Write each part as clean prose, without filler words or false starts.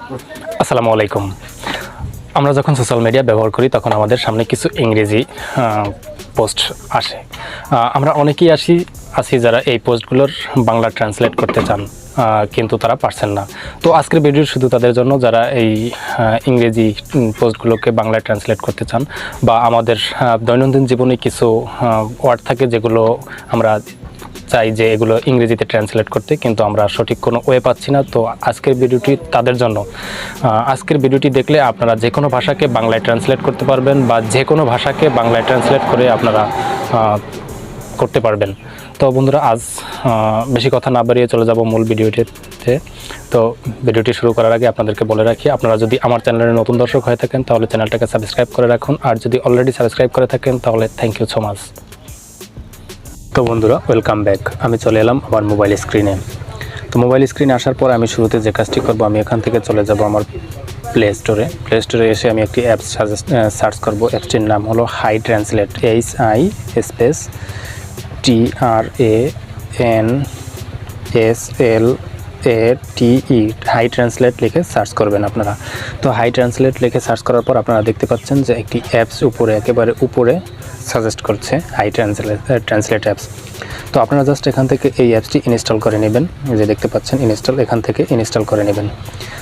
আসসালামু আলাইকুম। আমরা যখন সোশ্যাল মিডিয়া ব্যবহার করি তখন আমাদের সামনে কিছু ইংরেজি পোস্ট আসে। আমরা অনেকেই আছি যারা এই পোস্টগুলোর বাংলা ট্রান্সলেট করতে চান, কিন্তু তারা পারছেন না। তো আজকের ভিডিও শুধু তাদের জন্য যারা এই ইংরেজি পোস্টগুলোকে বাংলায় ট্রান্সলেট করতে চান, বা আমাদের দৈনন্দিন জীবনে কিছু ওয়ার্ড থাকে যেগুলো আমরা চাই যে এগুলো ইংরেজিতে ট্রান্সলেট করতে, কিন্তু আমরা সঠিক কোনো ওয়ে পাচ্ছি না। তো আজকের ভিডিওটি তাদের জন্য। আজকের ভিডিওটি দেখলে আপনারা যে কোনো ভাষাকে বাংলায় ট্রান্সলেট করতে পারবেন, বা যে কোনো ভাষাকে বাংলায় ট্রান্সলেট করে আপনারা করতে পারবেন। তো বন্ধুরা, আজ বেশি কথা না বাড়িয়ে চলে যাব মূল ভিডিওটিতে। তো ভিডিওটি শুরু করার আগে আপনাদেরকে বলে রাখি, আপনারা যদি আমার চ্যানেলে নতুন দর্শক হয়ে থাকেন তাহলে চ্যানেলটাকে সাবস্ক্রাইব করে রাখুন, আর যদি অলরেডি সাবস্ক্রাইব করে থাকেন তাহলে থ্যাংক ইউ সো মাচ। তো বন্ধুরা, ওয়েলকাম ব্যাক। আমি চলে এলাম আমার মোবাইল স্ক্রিনে। তো মোবাইল স্ক্রিনে আসার পর আমি শুরুতে যে কাজটি করব, আমি এখান থেকে চলে যাব আমার প্লে স্টোরে এসে আমি একটি অ্যাপস সার্চ করব। অ্যাপসটির নাম হলো hi translate, HITRANSLATE, hi translate লিখে সার্চ করবেন আপনারা। তো হাই ট্রান্সলেট লিখে সার্চ করার পর আপনারা দেখতে পাচ্ছেন যে একটি অ্যাপস একেবারে উপরে সাজেস্ট করছে হাই ট্রান্সলেট অ্যাপস। তো আপনারা জাস্ট এখান থেকে এই অ্যাপসটি ইনস্টল করে নেবেন। যে দেখতে পাচ্ছেন ইনস্টল, এখান থেকে ইনস্টল করে নেবেন।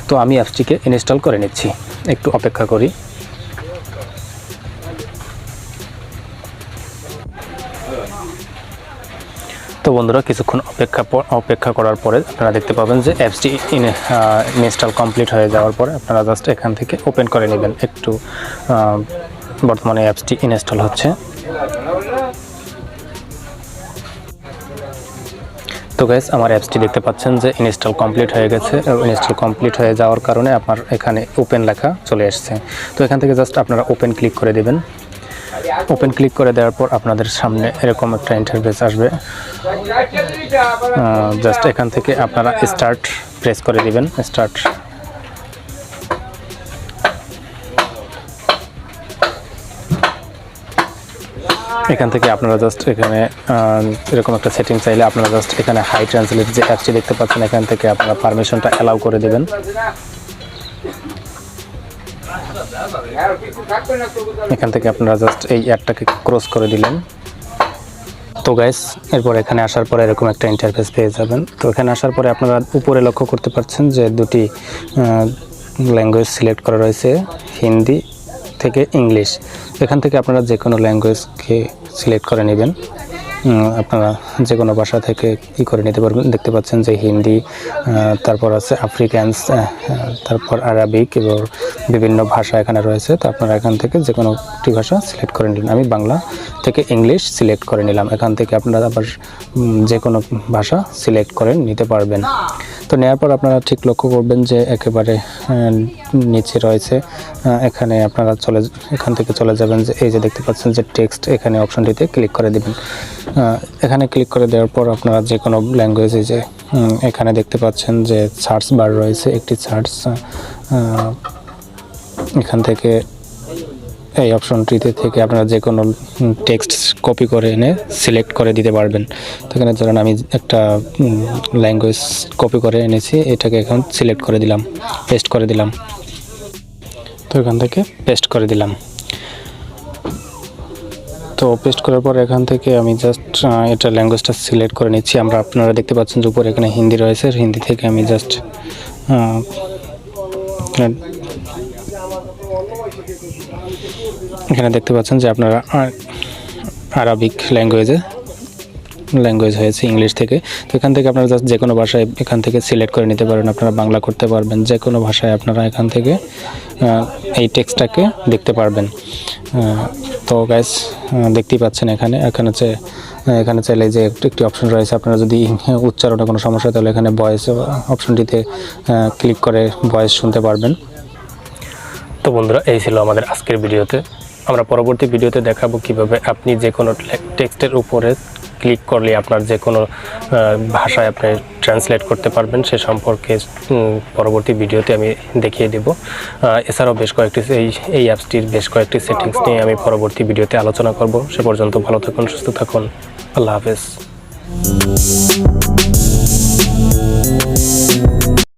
তো আমি অ্যাপসটিকে ইনস্টল করে নিচ্ছি, একটু অপেক্ষা করি। তো বন্ধুরা, কিছুক্ষণ অপেক্ষা করার পরে আপনারা দেখতে পাবেন যে অ্যাপসটি ইনস্টল কমপ্লিট হয়ে যাওয়ার পরে আপনারা জাস্ট এখান থেকে ওপেন করে নেবেন। একটু বর্তমানে অ্যাপসটি ইনস্টল হচ্ছে। তো গাইস, আমার অ্যাপসটি দেখতে পাচ্ছেন যে ইনস্টল কমপ্লিট হয়ে গেছে। ইনস্টল কমপ্লিট হয়ে যাওয়ার কারণে আপনার এখানে ওপেন লেখা চলে এসেছে। তো এখান থেকে জাস্ট আপনারা ওপেন ক্লিক করে দেবেন। ওপেন ক্লিক করে দেওয়ার পর আপনাদের সামনে এরকম একটা ইন্টারফেস আসবে। জাস্ট এখান থেকে আপনারা স্টার্ট প্রেস করে দিবেন। স্টার্ট। এখান থেকে আপনারা জাস্ট এখানে এরকম একটা সেটিং চাইলে আপনারা জাস্ট এখানে হাই ট্রান্সলেট যে অ্যাপসটি দেখতে পাচ্ছেন এখান থেকে আপনারা পারমিশনটা অ্যালাউ করে দেবেন। এখান থেকে আপনারা জাস্ট এই অ্যাডটাকে ক্রস করে দিলেন। তো গাইস, এরপর এখানে আসার পরে এরকম একটা ইন্টারফেস পেয়ে যাবেন। তো এখানে আসার পরে আপনারা উপরে লক্ষ্য করতে পারছেন যে দুটি ল্যাঙ্গুয়েজ সিলেক্ট করা রয়েছে, হিন্দি থেকে ইংলিশ। এখান থেকে আপনারা যে কোনো ল্যাঙ্গুয়েজকে সিলেক্ট করে নেবেন। আপনারা যে কোনো ভাষা থেকে করে নিতে পারবেন। দেখতে পাচ্ছেন যে হিন্দি, তারপর আছে আফ্রিকান্স, তারপর আরবিক এবং বিভিন্ন ভাষা এখানে রয়েছে। তো আপনারা এখান থেকে যে কোনো একটি ভাষা সিলেক্ট করে নিলেন। আমি বাংলা থেকে ইংলিশ সিলেক্ট করে নিলাম। এখান থেকে আপনারা আবার যে কোনো ভাষা সিলেক্ট করে নিতে পারবেন। তো নেওয়ার পর আপনারা ঠিক লক্ষ্য করবেন যে একেবারে নিচে রয়েছে, এখানে আপনারা এখান থেকে চলে যাবেন যে এই যে দেখতে পাচ্ছেন যে টেক্সট, এখানে অপশনটিতে ক্লিক করে দেবেন। এখানে ক্লিক করে দেওয়ার পর আপনারা যে কোনো ল্যাঙ্গুয়েজে যে এখানে দেখতে পাচ্ছেন যে সার্চ বার রয়েছে, একটি সার্চ, এখান থেকে এই অপশনটিতে থেকে আপনারা যে কোনো টেক্সট কপি করে এনে সিলেক্ট করে দিতে পারবেন। তো এখানে ধরেন আমি একটা ল্যাঙ্গুয়েজ কপি করে এনেছি, এটাকে এখন সিলেক্ট করে দিলাম, পেস্ট করে দিলাম। তো এখান থেকে পেস্ট করে দিলাম। তো পেস্ট করার পর এখান থেকে আমি জাস্ট এটা ল্যাঙ্গুয়েজটা সিলেক্ট করে নিচ্ছি। আপনারা দেখতে পাচ্ছেন যে উপরে এখানে হিন্দি রয়েছে, হিন্দি থেকে আমি জাস্ট এখানে দেখতে পাচ্ছেন যে আপনারা আরবিক ল্যাঙ্গুয়েজ হয়েছে ইংলিশ থেকে। তো এখান থেকে আপনারা জাস্ট যে কোনো ভাষায় এখান থেকে সিলেক্ট করে নিতে পারবেন। আপনারা বাংলা করতে পারবেন, যে কোনো ভাষায় আপনারা এখান থেকে এই টেক্সটটাকে দেখতে পারবেন। তো গাইস, দেখতেই পাচ্ছেন এখানে চাইলে যে একটি অপশন রয়েছে, আপনারা যদি উচ্চারণে কোনো সমস্যা তাহলে এখানে ভয়েস অপশনটিতে ক্লিক করে ভয়েস শুনতে পারবেন। তো বন্ধুরা, এই ছিল আমাদের আজকের ভিডিওতে। আমরা পরবর্তী ভিডিওতে দেখাবো কিভাবে আপনি যে কোনো টেক্সটের উপরে ক্লিক করলে আপনার যে কোনো ভাষায় আপনি ট্রান্সলেট করতে পারবেন, সে সম্পর্কে পরবর্তী ভিডিওতে আমি দেখিয়ে দেব। এছাড়াও এই অ্যাপসটির বেশ কয়েকটি সেটিংস নিয়ে আমি পরবর্তী ভিডিওতে আলোচনা করব। সে পর্যন্ত ভালো থাকুন, সুস্থ থাকুন। আল্লাহ হাফেজ।